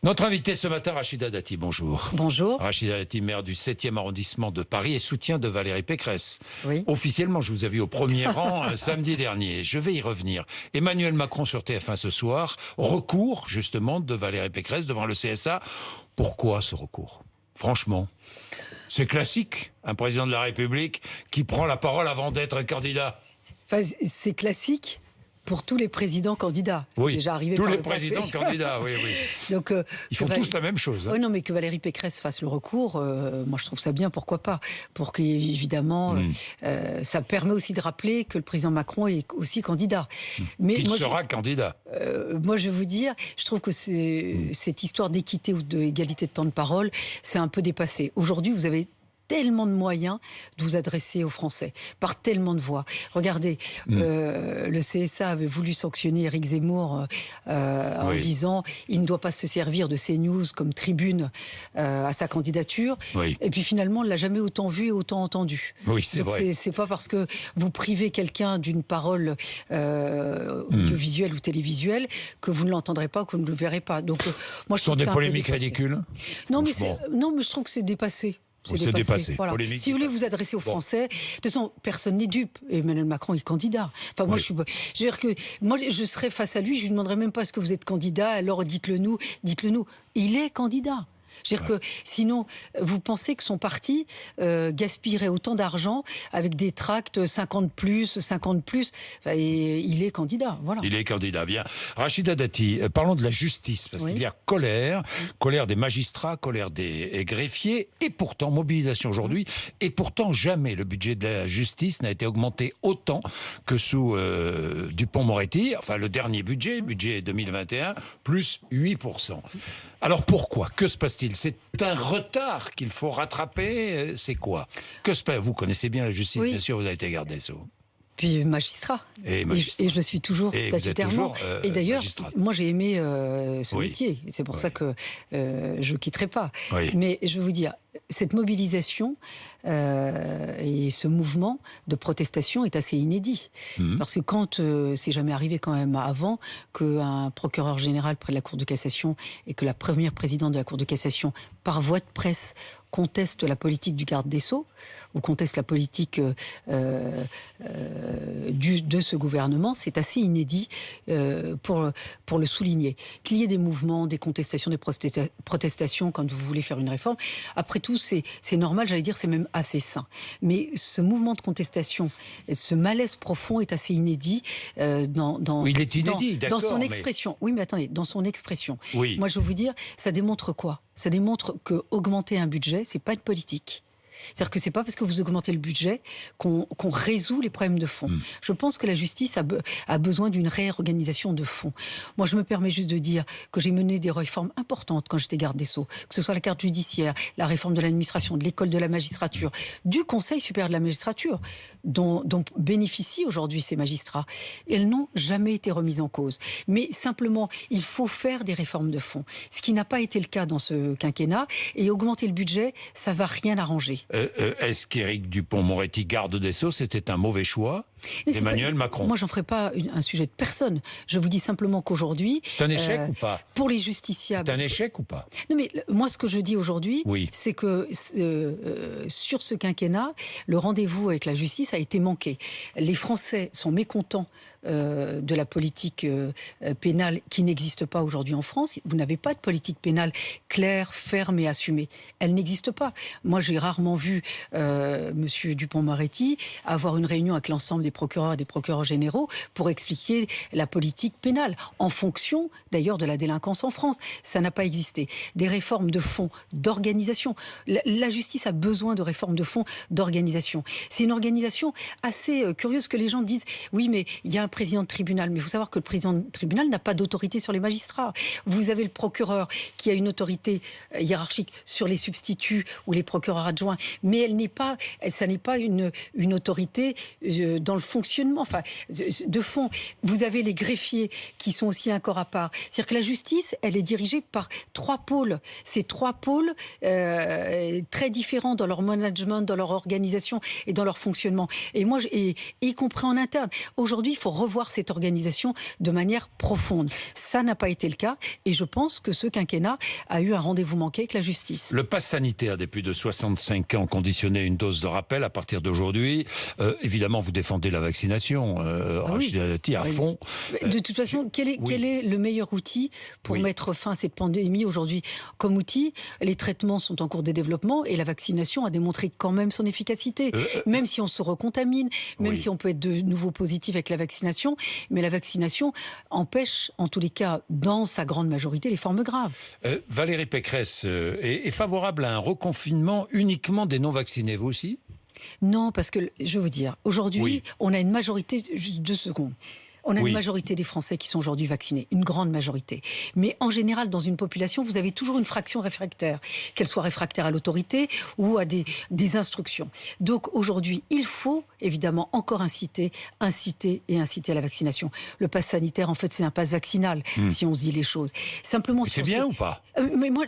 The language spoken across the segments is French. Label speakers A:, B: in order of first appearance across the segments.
A: Notre invité ce matin, Rachida Dati, bonjour.
B: Bonjour.
A: Rachida Dati, maire du 7e arrondissement de Paris et soutien de Valérie Pécresse.
B: Oui.
A: Officiellement, je vous ai vu au premier rang samedi dernier. Je vais y revenir. Emmanuel Macron sur TF1 ce soir. Recours, justement, de Valérie Pécresse devant le CSA. Pourquoi ce recours ? Franchement, c'est classique. Un président de la République qui prend la parole avant d'être candidat.
B: Enfin, c'est classique pour tous les présidents candidats. C'est
A: Oui,
B: déjà arrivé
A: tous
B: par
A: les
B: le
A: présidents
B: passé.
A: candidats, oui.
B: Donc,
A: Ils font tous la même chose. Hein.
B: Oui, non, mais que Valérie Pécresse fasse le recours, moi je trouve ça bien, pourquoi pas. Pour qu'évidemment, ça permet aussi de rappeler que le président Macron est aussi candidat. Mais
A: Qu'il
B: moi,
A: sera candidat.
B: moi, je vais vous dire, je trouve que cette histoire d'équité ou d'égalité de temps de parole, c'est un peu dépassé. Aujourd'hui, vous avez tellement de moyens de vous adresser aux Français, par tellement de voix. Regardez, le CSA avait voulu sanctionner Éric Zemmour en disant il ne doit pas se servir de CNews comme tribune à sa candidature.
A: Oui.
B: Et puis finalement, on ne l'a jamais autant vu et autant entendu.
A: Oui, c'est
B: Donc
A: vrai.
B: c'est pas parce que vous privez quelqu'un d'une parole audiovisuelle ou télévisuelle que vous ne l'entendrez pas, que vous ne le verrez pas. Donc moi, je
A: Ce sont
B: trouve que
A: des
B: c'est un peu
A: polémiques
B: dépassé.
A: ridicules.
B: Non, mais
A: Franchement.
B: je trouve que c'est dépassé.
A: C'est dépassé.
B: Voilà.
A: Polémique
B: Si vous voulez
A: dépassée.
B: vous adresser aux Français, de toute façon, personne n'est dupe. Emmanuel Macron est candidat. Enfin, moi,
A: Oui.
B: je veux dire que moi, je serais face à lui, je lui demanderais même pas est-ce que vous êtes candidat. Alors dites-le nous. Il est candidat. Je veux dire que sinon, vous pensez que son parti gaspillerait autant d'argent avec des tracts 50 plus. Enfin, et il est candidat. Voilà.
A: Il est candidat, bien. Rachida Dati, parlons de la justice, parce qu'il y a colère des magistrats, colère des greffiers, et pourtant, mobilisation aujourd'hui, et pourtant jamais le budget de la justice n'a été augmenté autant que sous Dupond-Moretti, enfin le dernier budget 2021, plus 8%. Alors pourquoi ? Que se passe-t-il ? C'est un retard qu'il faut rattraper ? C'est quoi ? Que se passe ? Vous connaissez bien la justice, bien sûr, vous avez été garde des Sceaux.
B: Puis magistrat. Et je suis toujours
A: Et vous êtes
B: statutairement.
A: toujours,
B: et d'ailleurs,
A: magistrate.
B: moi j'ai aimé ce métier. C'est pour ça que je ne quitterai pas.
A: Oui.
B: Mais je vais vous dire, cette mobilisation et ce mouvement de protestation est assez inédit. Parce que quand, c'est jamais arrivé quand même avant, qu'un procureur général près de la Cour de cassation et que la première présidente de la Cour de cassation, par voie de presse, conteste la politique du garde des Sceaux ou conteste la politique de ce gouvernement, c'est assez inédit pour le souligner. Qu'il y ait des mouvements, des contestations, des protestations quand vous voulez faire une réforme, après tout, c'est normal, j'allais dire, c'est même assez sain. Mais ce mouvement de contestation, ce malaise profond est assez inédit dans son expression. Oui, mais attendez, dans son expression.
A: Oui.
B: Moi, je veux vous dire, ça démontre quoi ? Ça démontre que augmenter un budget, c'est pas une politique. C'est-à-dire que c'est pas parce que vous augmentez le budget qu'on résout les problèmes de fond. Je pense que la justice a besoin d'une réorganisation de fond. Moi, je me permets juste de dire que j'ai mené des réformes importantes quand j'étais garde des Sceaux, que ce soit la carte judiciaire, la réforme de l'administration, de l'école de la magistrature, du Conseil supérieur de la magistrature, dont bénéficient aujourd'hui ces magistrats. Elles n'ont jamais été remises en cause. Mais simplement, il faut faire des réformes de fond, ce qui n'a pas été le cas dans ce quinquennat. Et augmenter le budget, ça va rien arranger.
A: Est-ce qu'Éric Dupond-Moretti, garde des Sceaux, c'était un mauvais choix d'Emmanuel Macron ?
B: Moi, j'en ferai pas un sujet de personne. Je vous dis simplement qu'aujourd'hui...
A: C'est un échec ou pas ?
B: Pour les justiciables...
A: C'est un échec ou pas ?
B: Non, mais moi, ce que je dis aujourd'hui, c'est que sur ce quinquennat, le rendez-vous avec la justice a été manqué. Les Français sont mécontents de la politique pénale qui n'existe pas aujourd'hui en France. Vous n'avez pas de politique pénale claire, ferme et assumée. Elle n'existe pas. Moi, j'ai rarement vu Monsieur Dupond-Moretti avoir une réunion avec l'ensemble des procureurs et des procureurs généraux pour expliquer la politique pénale, en fonction d'ailleurs de la délinquance en France. Ça n'a pas existé. Des réformes de fond, d'organisation. La justice a besoin de réformes de fond, d'organisation. C'est une organisation assez curieuse que les gens disent, oui, mais il y a un président de tribunal. Mais il faut savoir que le président de tribunal n'a pas d'autorité sur les magistrats. Vous avez le procureur qui a une autorité hiérarchique sur les substituts ou les procureurs adjoints, mais ça n'est pas une autorité dans le fonctionnement, enfin, de fond. Vous avez les greffiers qui sont aussi un corps à part. C'est-à-dire que la justice, elle est dirigée par 3 pôles. Ces 3 pôles très différents dans leur management, dans leur organisation et dans leur fonctionnement. Et moi, y compris en interne. Aujourd'hui, il faut revoir cette organisation de manière profonde. Ça n'a pas été le cas et je pense que ce quinquennat a eu un rendez-vous manqué avec la justice.
A: Le pass sanitaire des plus de 65 ans conditionné à une dose de rappel à partir d'aujourd'hui. Évidemment, vous défendez la vaccination, Rachida Dati, à fond.
B: De toute façon, quel est le meilleur outil pour mettre fin à cette pandémie aujourd'hui? Comme outil, les traitements sont en cours de développement et la vaccination a démontré quand même son efficacité. Même si on se recontamine, même si on peut être de nouveau positif avec la vaccination, mais la vaccination empêche, en tous les cas, dans sa grande majorité, les formes graves.
A: Valérie Pécresse est favorable à un reconfinement uniquement des non-vaccinés, vous aussi?
B: Non, parce que, je veux vous dire, aujourd'hui, on a une majorité, juste 2 secondes. On a une majorité des Français qui sont aujourd'hui vaccinés, une grande majorité. Mais en général, dans une population, vous avez toujours une fraction réfractaire, qu'elle soit réfractaire à l'autorité ou à des instructions. Donc aujourd'hui, il faut évidemment encore inciter à la vaccination. Le pass sanitaire, en fait, c'est un pass vaccinal, si on se dit les choses. Simplement.
A: C'est bien ou pas?
B: Mais moi,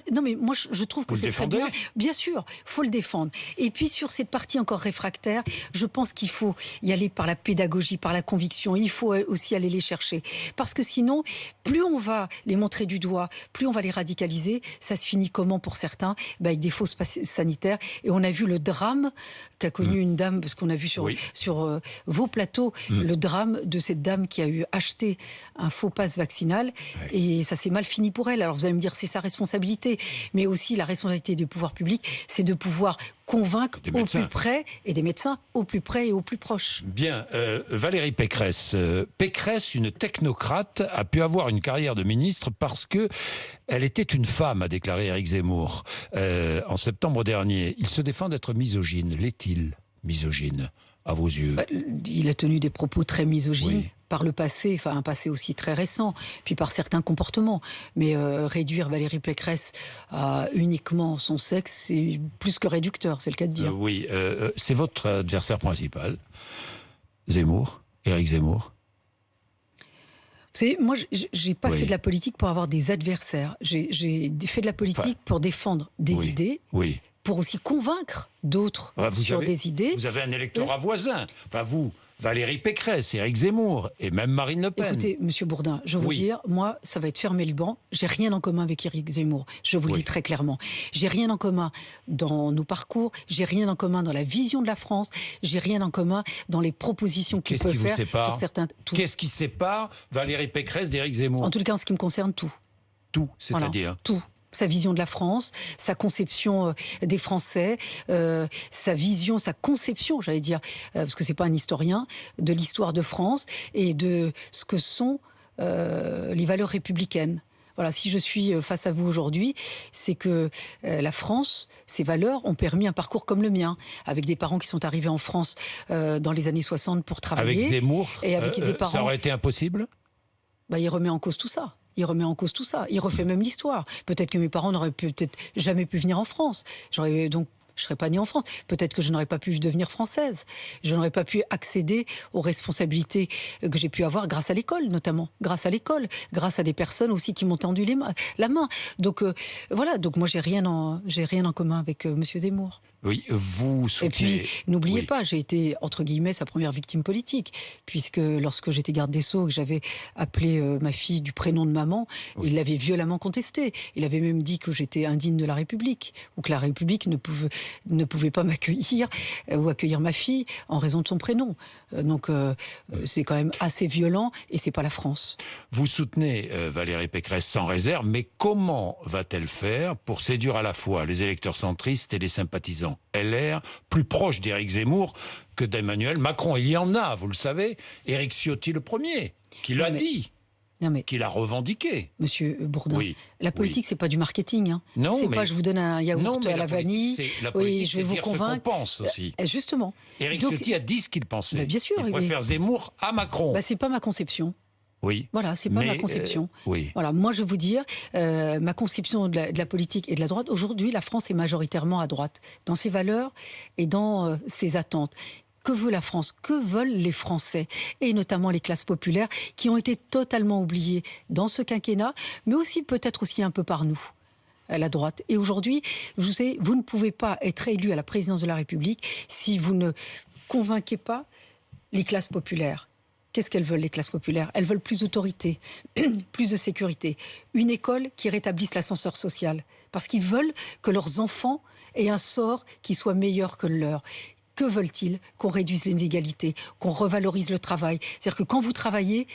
B: je trouve que c'est très bien. Bien sûr, faut le défendre. Et puis sur cette partie encore réfractaire, je pense qu'il faut y aller par la pédagogie, par la conviction. Il faut aussi aller les chercher. Parce que sinon, plus on va les montrer du doigt, plus on va les radicaliser. Ça se finit comment pour certains? Avec des fausses passes sanitaires. Et on a vu le drame qu'a connu une dame, parce qu'on a vu sur vos plateaux, le drame de cette dame qui a eu acheté un faux pass vaccinal. Et ça s'est mal fini pour elle. Alors vous allez me dire, c'est sa responsabilité. Mais aussi la responsabilité du pouvoir public, c'est de pouvoir convaincre au plus près, et des médecins au plus près et au plus proche.
A: Bien, Valérie Pécresse. Pécresse, une technocrate, a pu avoir une carrière de ministre parce que elle était une femme, a déclaré Éric Zemmour en septembre dernier. Il se défend d'être misogyne. L'est-il misogyne, à vos yeux?
B: Il a tenu des propos très misogynes. Par le passé, enfin un passé aussi très récent, puis par certains comportements. Mais réduire Valérie Pécresse à uniquement son sexe, c'est plus que réducteur, c'est le cas de dire.
A: C'est votre adversaire principal, Zemmour, Éric Zemmour.
B: Vous savez, moi, j'ai pas fait de la politique pour avoir des adversaires. J'ai fait de la politique pour défendre des idées, pour aussi convaincre d'autres sur des idées.
A: Vous avez un électorat voisin. Enfin, vous, Valérie Pécresse, Éric Zemmour et même Marine Le Pen.
B: Écoutez, Monsieur Bourdin, je vais vous dire, moi, ça va être fermer le banc. J'ai rien en commun avec Éric Zemmour. Je vous le dis très clairement. J'ai rien en commun dans nos parcours. J'ai rien en commun dans la vision de la France. J'ai rien en commun dans les propositions qu'il peut faire sur certains.
A: Qu'est-ce qui sépare Valérie Pécresse d'Éric Zemmour?
B: En tout cas, en ce qui me concerne, tout.
A: Tout, c'est-à-dire
B: tout. Sa vision de la France, sa conception des Français, sa vision, sa conception, j'allais dire, parce que c'est pas un historien, de l'histoire de France et de ce que sont les valeurs républicaines. Voilà, si je suis face à vous aujourd'hui, c'est que la France, ses valeurs ont permis un parcours comme le mien, avec des parents qui sont arrivés en France dans les années 60 pour travailler.
A: Avec Zemmour,
B: et avec des parents,
A: ça aurait été impossible?
B: Il remet en cause tout ça. Il remet en cause tout ça. Il refait même l'histoire. Peut-être que mes parents n'auraient peut-être jamais pu venir en France. Je ne serais pas née en France. Peut-être que je n'aurais pas pu devenir française. Je n'aurais pas pu accéder aux responsabilités que j'ai pu avoir grâce à l'école, notamment. Grâce à l'école. Grâce à des personnes aussi qui m'ont tendu la main. Donc, voilà. Donc, moi, j'ai rien en commun avec Monsieur Zemmour.
A: Oui, vous soutenez...
B: Et puis, n'oubliez pas, j'ai été, entre guillemets, sa première victime politique, puisque lorsque j'étais garde des Sceaux, que j'avais appelé ma fille du prénom de maman, il l'avait violemment contesté. Il avait même dit que j'étais indigne de la République, ou que la République ne pouvait pas m'accueillir ou accueillir ma fille en raison de son prénom. Donc, c'est quand même assez violent, et c'est pas la France.
A: Vous soutenez Valérie Pécresse sans réserve, mais comment va-t-elle faire pour séduire à la fois les électeurs centristes et les sympathisants LR, plus proche d'Éric Zemmour que d'Emmanuel Macron? Il y en a, vous le savez, Éric Ciotti le premier, qui l'a dit. Qu'il a revendiqué.
B: Monsieur Bourdin, la politique, c'est pas du marketing. Hein. Non, c'est pas je vous donne un yaourt à la vanille.
A: La politique, je vais vous convaincre. Ce qu'on pense aussi.
B: Justement.
A: Éric Ciotti a dit ce qu'il pensait.
B: Bien sûr.
A: Il préfère Zemmour à Macron.
B: C'est pas ma conception.
A: Oui.
B: Voilà, c'est pas ma conception. Voilà, moi je vais vous dire, ma conception de la politique et de la droite, aujourd'hui la France est majoritairement à droite, dans ses valeurs et dans ses attentes. Que veut la France? Que veulent les Français? Et notamment les classes populaires qui ont été totalement oubliées dans ce quinquennat, mais aussi peut-être aussi un peu par nous, à la droite. Et aujourd'hui, vous savez, vous ne pouvez pas être élu à la présidence de la République si vous ne convainquez pas les classes populaires. Qu'est-ce qu'elles veulent, les classes populaires? Elles veulent plus d'autorité, plus de sécurité, une école qui rétablisse l'ascenseur social, parce qu'ils veulent que leurs enfants aient un sort qui soit meilleur que le leur. Que veulent-ils? Qu'on réduise les inégalités, qu'on revalorise le travail. C'est-à-dire que quand vous travaillez,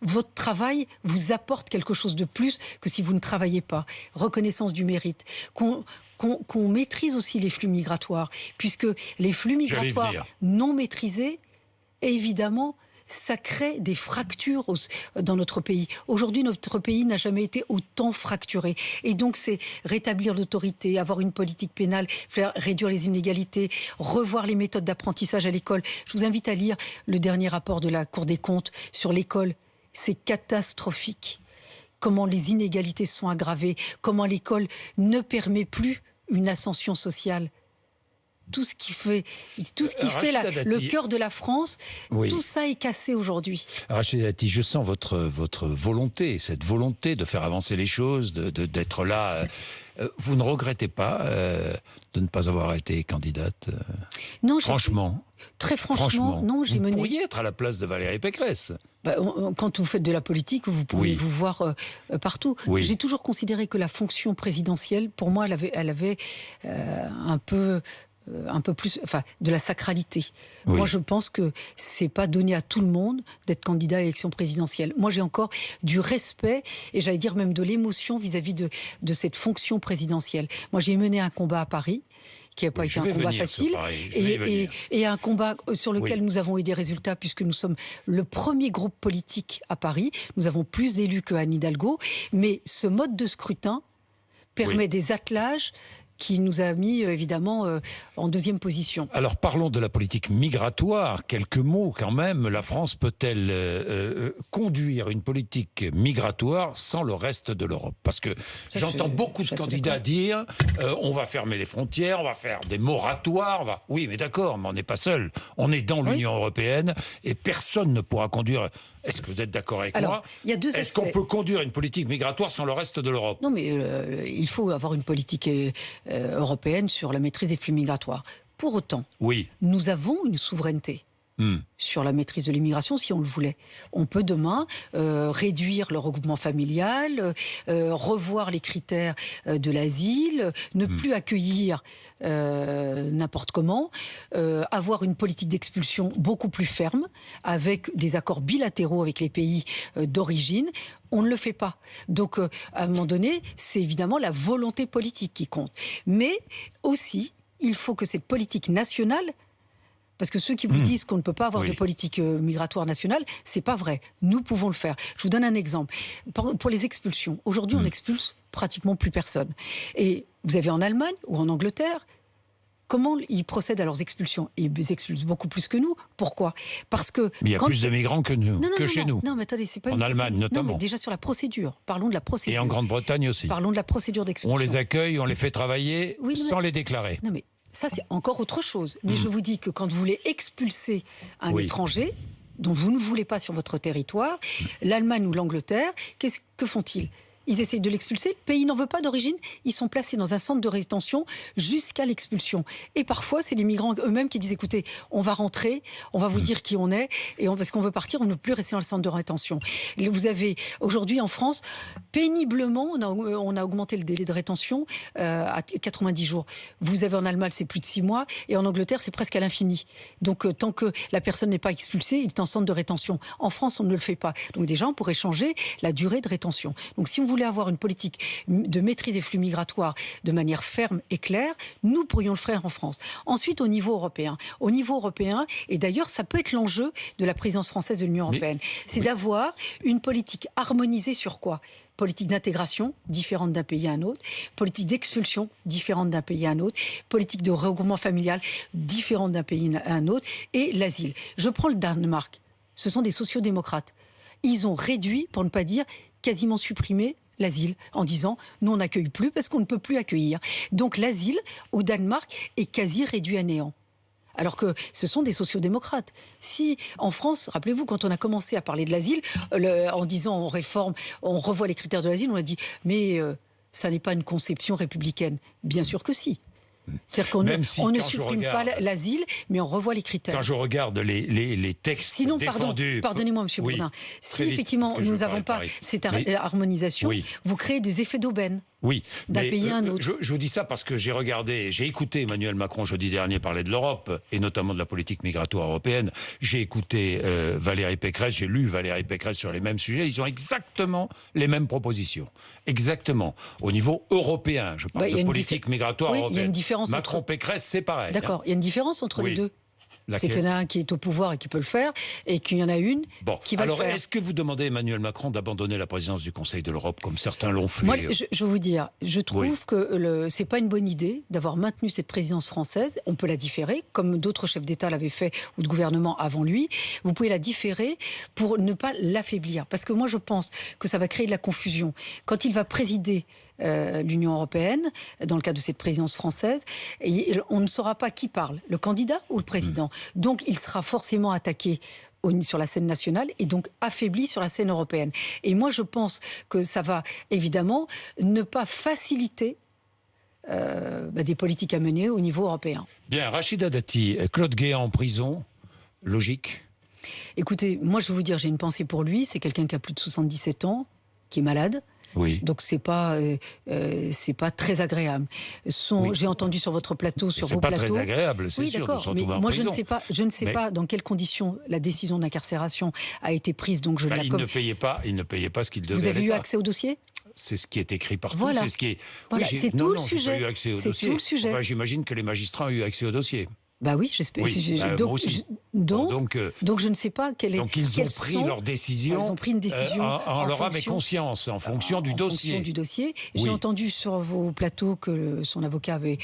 B: votre travail vous apporte quelque chose de plus que si vous ne travaillez pas. Reconnaissance du mérite. Qu'on maîtrise aussi les flux migratoires, puisque les flux migratoires non maîtrisés, évidemment, ça crée des fractures dans notre pays. Aujourd'hui, notre pays n'a jamais été autant fracturé. Et donc, c'est rétablir l'autorité, avoir une politique pénale, faire réduire les inégalités, revoir les méthodes d'apprentissage à l'école. Je vous invite à lire le dernier rapport de la Cour des comptes sur l'école. C'est catastrophique. Comment les inégalités se sont aggravées, comment l'école ne permet plus une ascension sociale. Tout ce qui fait le cœur de la France, tout ça est cassé aujourd'hui.
A: Rachida Dati, je sens votre volonté, cette volonté de faire avancer les choses, d'être là. Vous ne regrettez pas de ne pas avoir été candidate?
B: Non,
A: franchement.
B: Très franchement, non, j'ai mené.
A: Vous pourriez être à la place de Valérie Pécresse.
B: Quand vous faites de la politique, vous pouvez vous voir partout.
A: Oui.
B: J'ai toujours considéré que la fonction présidentielle, pour moi, elle avait un peu plus, de la sacralité.
A: Oui.
B: Moi, je pense que c'est pas donné à tout le monde d'être candidat à l'élection présidentielle. Moi, j'ai encore du respect et j'allais dire même de l'émotion vis-à-vis de cette fonction présidentielle. Moi, j'ai mené un combat à Paris qui n'a pas été un combat facile et un combat sur lequel nous avons eu des résultats puisque nous sommes le premier groupe politique à Paris. Nous avons plus d'élus que Anne Hidalgo, mais ce mode de scrutin permet des attelages qui nous a mis évidemment en deuxième position.
A: Alors parlons de la politique migratoire. Quelques mots quand même. La France peut-elle conduire une politique migratoire sans le reste de l'Europe? Parce que j'entends beaucoup de candidats dire on va fermer les frontières, on va faire des moratoires. Oui, mais d'accord, mais on n'est pas seul. On est dans l'Union européenne et personne ne pourra conduire. Est-ce que vous êtes d'accord avec moi?
B: Il y a deux aspects.
A: Est-ce qu'on peut conduire une politique migratoire sans le reste de l'Europe?
B: Non, mais il faut avoir une politique européenne sur la maîtrise des flux migratoires. Pour autant, nous avons une souveraineté sur la maîtrise de l'immigration si on le voulait. On peut demain réduire le regroupement familial, revoir les critères de l'asile, ne plus accueillir n'importe comment, avoir une politique d'expulsion beaucoup plus ferme, avec des accords bilatéraux avec les pays d'origine. On ne le fait pas. Donc, à un moment donné, c'est évidemment la volonté politique qui compte. Mais aussi, il faut que cette politique nationale. Parce que ceux qui vous disent qu'on ne peut pas avoir de politique migratoire nationale, c'est pas vrai. Nous pouvons le faire. Je vous donne un exemple. Pour les expulsions, aujourd'hui, on expulse pratiquement plus personne. Et vous avez en Allemagne ou en Angleterre, comment ils procèdent à leurs expulsions? Ils expulsent beaucoup plus que nous. Pourquoi? Parce que
A: il y a plus de migrants que nous, chez nous.
B: Non, mais attendez, c'est pas
A: en Allemagne notamment.
B: Non, mais déjà sur la procédure. Parlons de la procédure.
A: Et en Grande-Bretagne aussi.
B: Parlons de la procédure d'expulsion.
A: On les accueille, on les fait travailler sans les déclarer.
B: Non, mais ça, c'est encore autre chose. Mais je vous dis que quand vous voulez expulser un étranger dont vous ne voulez pas sur votre territoire, l'Allemagne ou l'Angleterre, que font-ils? Ils essayent de l'expulser. Le pays n'en veut pas d'origine. Ils sont placés dans un centre de rétention jusqu'à l'expulsion. Et parfois, c'est les migrants eux-mêmes qui disent, écoutez, on va rentrer, on va vous dire qui on est, et parce qu'on veut partir, on ne veut plus rester dans le centre de rétention. Vous avez, aujourd'hui en France, péniblement, on a augmenté le délai de rétention à 90 jours. Vous avez en Allemagne, c'est plus de 6 mois, et en Angleterre, c'est presque à l'infini. Donc, tant que la personne n'est pas expulsée, il est en centre de rétention. En France, on ne le fait pas. Donc déjà, on pourrait changer la durée de rétention. Donc, si on voulait avoir une politique de maîtrise des flux migratoires de manière ferme et claire, nous pourrions le faire en France. Ensuite, au niveau européen, et d'ailleurs, ça peut être l'enjeu de la présidence française de l'Union européenne, c'est d'avoir une politique harmonisée sur quoi? Politique d'intégration, différente d'un pays à un autre. Politique d'expulsion, différente d'un pays à un autre. Politique de regroupement familial, différente d'un pays à un autre. Et l'asile. Je prends le Danemark. Ce sont des sociodémocrates. Ils ont réduit, pour ne pas dire quasiment supprimé, l'asile, en disant nous on n'accueille plus parce qu'on ne peut plus accueillir. Donc l'asile au Danemark est quasi réduit à néant. Alors que ce sont des sociodémocrates. Si, en France, rappelez-vous, quand on a commencé à parler de l'asile, en disant on réforme, on revoit les critères de l'asile, on a dit mais ça n'est pas une conception républicaine. Bien sûr que si. C'est-à-dire qu'on ne supprime pas l'asile, mais on revoit les critères.
A: Quand je regarde les textes défendus...
B: Pardonnez-moi, M. Bourdin. Si effectivement nous n'avons pas cette harmonisation, vous créez des effets d'aubaine.
A: Oui,
B: d'un pays à un autre.
A: Je vous dis ça parce que j'ai écouté Emmanuel Macron jeudi dernier parler de l'Europe, et notamment de la politique migratoire européenne. J'ai écouté Valérie Pécresse, j'ai lu Valérie Pécresse sur les mêmes sujets. Ils ont exactement les mêmes propositions. Exactement. Au niveau européen, je parle de politique migratoire européenne.
B: Il y a une différence
A: Macron-Pécresse, c'est pareil.
B: D'accord, il y a une différence entre les deux. C'est qu'il y en a un qui est au pouvoir et qui peut le faire, et qu'il y en a une qui va le faire.
A: Alors, est-ce que vous demandez à Emmanuel Macron d'abandonner la présidence du Conseil de l'Europe, comme certains l'ont fait?
B: Moi, je vais vous dire, je trouve que c'est pas une bonne idée d'avoir maintenu cette présidence française. On peut la différer, comme d'autres chefs d'État l'avaient fait, ou de gouvernement avant lui. Vous pouvez la différer pour ne pas l'affaiblir. Parce que moi, je pense que ça va créer de la confusion. Quand il va présider l'Union européenne, dans le cadre de cette présidence française, et on ne saura pas qui parle, le candidat ou le président. Donc il sera forcément attaqué sur la scène nationale et donc affaibli sur la scène européenne. Et moi je pense que ça va évidemment ne pas faciliter des politiques à mener au niveau européen.
A: Bien, Rachida Dati, Claude Guéant en prison, logique?
B: Écoutez, moi je vais vous dire, j'ai une pensée pour lui, c'est quelqu'un qui a plus de 77 ans, qui est malade.
A: Oui.
B: Donc c'est pas très agréable. J'ai entendu sur votre plateau, sur vos plateaux.
A: C'est pas très agréable, c'est sûr.
B: D'accord. Mais moi je ne sais pas dans quelles conditions la décision d'incarcération a été prise. Donc
A: il ne payait pas ce qu'il devait.
B: Vous avez eu accès au dossier?
A: C'est ce qui est écrit partout.
B: Voilà.
A: C'est ce qui est.
B: Voilà.
A: Oui,
B: c'est tout le sujet.
A: J'ai pas eu accès au dossier.
B: Tout le sujet.
A: Enfin, j'imagine que les magistrats ont eu accès au dossier.
B: Bah oui, j'espère.
A: Oui, moi aussi.
B: Donc je ne sais pas quelle est.
A: Donc ils ont pris leur décision.
B: Ils ont pris une décision
A: en leur âme et conscience, en fonction du dossier.
B: En fonction du dossier. J'ai entendu sur vos plateaux que son avocat avait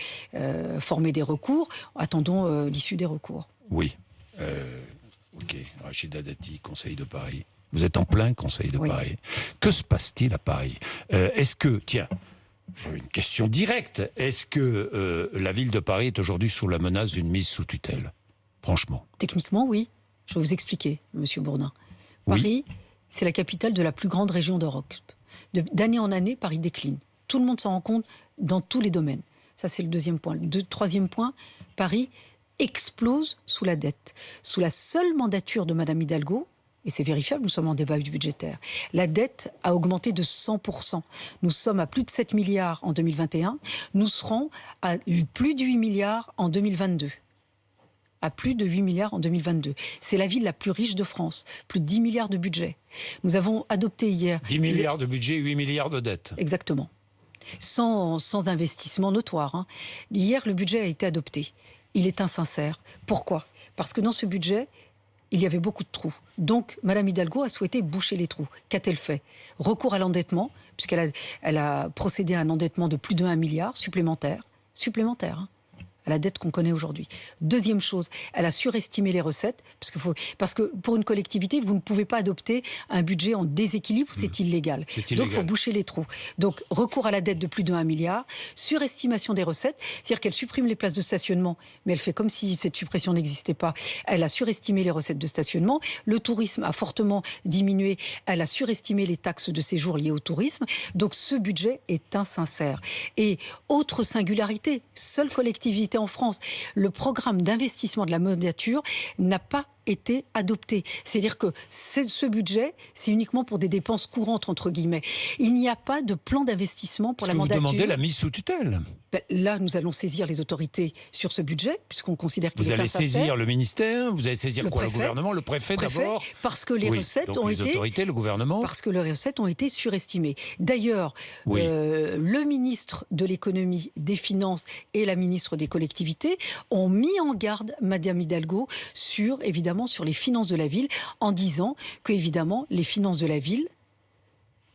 B: formé des recours. Attendons l'issue des recours.
A: Oui. Ok. Rachida Dati, Conseil de Paris. Vous êtes en plein Conseil de Paris. Que se passe-t-il à Paris? Est-ce que, tiens. J'ai une question directe. Est-ce que la ville de Paris est aujourd'hui sous la menace d'une mise sous tutelle? Franchement.
B: Techniquement, oui. Je vais vous expliquer, Monsieur Bourdin. Paris, c'est la capitale de la plus grande région d'Europe. D'année en année, Paris décline. Tout le monde s'en rend compte dans tous les domaines. Ça, c'est le deuxième point. Le troisième point, Paris explose sous la dette. Sous la seule mandature de Madame Hidalgo, et c'est vérifiable, nous sommes en débat budgétaire. La dette a augmenté de 100%. Nous sommes à plus de 7 milliards en 2021. Nous serons à plus de 8 milliards en 2022. À plus de 8 milliards en 2022. C'est la ville la plus riche de France. Plus de 10 milliards de budget. Nous avons adopté hier...
A: 10 milliards de budget, 8 milliards de dette.
B: Exactement. Sans investissement notoire. Hein. Hier, le budget a été adopté. Il est insincère. Pourquoi? Parce que dans ce budget... il y avait beaucoup de trous. Donc, Mme Hidalgo a souhaité boucher les trous. Qu'a-t-elle fait? Recours à l'endettement, puisqu'elle a procédé à un endettement de plus de 1 milliard supplémentaire. Supplémentaire, hein, à la dette qu'on connaît aujourd'hui. Deuxième chose, elle a surestimé les recettes, parce que pour une collectivité, vous ne pouvez pas adopter un budget en déséquilibre, c'est illégal. Donc, il faut boucher les trous. Donc, recours à la dette de plus de 1 milliard, surestimation des recettes, c'est-à-dire qu'elle supprime les places de stationnement, mais elle fait comme si cette suppression n'existait pas. Elle a surestimé les recettes de stationnement. Le tourisme a fortement diminué. Elle a surestimé les taxes de séjour liées au tourisme. Donc, ce budget est insincère. Et autre singularité, seule collectivité en France, le programme d'investissement de la mandature n'a pas été adopté. C'est-à-dire que ce budget, c'est uniquement pour des dépenses courantes, entre guillemets. Il n'y a pas de plan d'investissement pour la mandature.
A: Vous demandez la mise sous tutelle?
B: Là, nous allons saisir les autorités sur ce budget, puisqu'on considère qu'il est insincère.
A: Vous allez saisir le ministère? Vous allez saisir le gouvernement? Le préfet d'abord?
B: Parce que les recettes ont été...
A: autorités, le gouvernement?
B: Parce que les recettes ont été surestimées. D'ailleurs, le ministre de l'économie, des finances et la ministre des collectivités ont mis en garde Madame Hidalgo sur les finances de la ville, en disant que, évidemment, les finances de la ville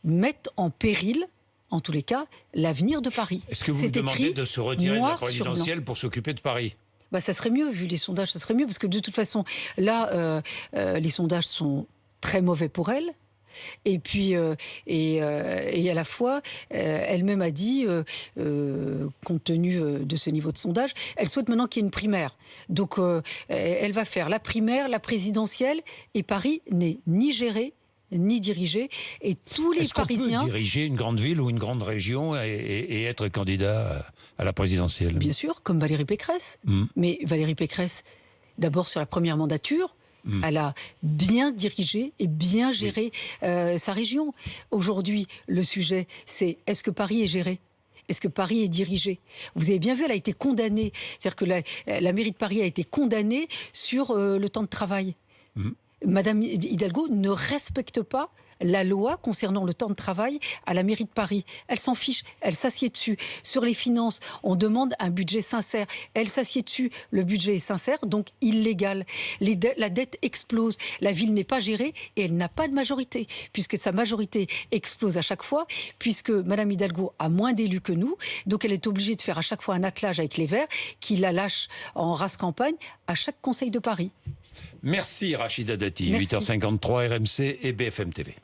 B: mettent en péril, en tous les cas, l'avenir de Paris.
A: Est-ce que vous demandez de se retirer de la présidentielle pour s'occuper de Paris?
B: Ça serait mieux, vu les sondages, ça serait mieux, parce que de toute façon, là, les sondages sont très mauvais pour elle. Et puis, et à la fois, elle-même a dit, compte tenu de ce niveau de sondage, elle souhaite maintenant qu'il y ait une primaire. Donc, elle va faire la primaire, la présidentielle, et Paris n'est ni géré, ni dirigé. Et tous les Parisiens...
A: Est-ce qu'on peut diriger une grande ville ou une grande région et être candidat à la présidentielle?
B: Bien sûr, comme Valérie Pécresse. Mais Valérie Pécresse, d'abord sur la première mandature, elle a bien dirigé et bien géré sa région. Aujourd'hui, le sujet, c'est est-ce que Paris est géré ? Est-ce que Paris est dirigé? Vous avez bien vu, elle a été condamnée. C'est-à-dire que la mairie de Paris a été condamnée sur le temps de travail. Madame Hidalgo ne respecte pas la loi concernant le temps de travail à la mairie de Paris. Elle s'en fiche, elle s'assied dessus. Sur les finances, on demande un budget sincère. Elle s'assied dessus, le budget est sincère, donc illégal. La dette explose, la ville n'est pas gérée et elle n'a pas de majorité, puisque sa majorité explose à chaque fois, puisque Madame Hidalgo a moins d'élus que nous, donc elle est obligée de faire à chaque fois un attelage avec les Verts, qui la lâchent en race campagne à chaque conseil de Paris.
A: Merci Rachida Dati,
B: Merci.
A: 8h53 RMC et BFM TV.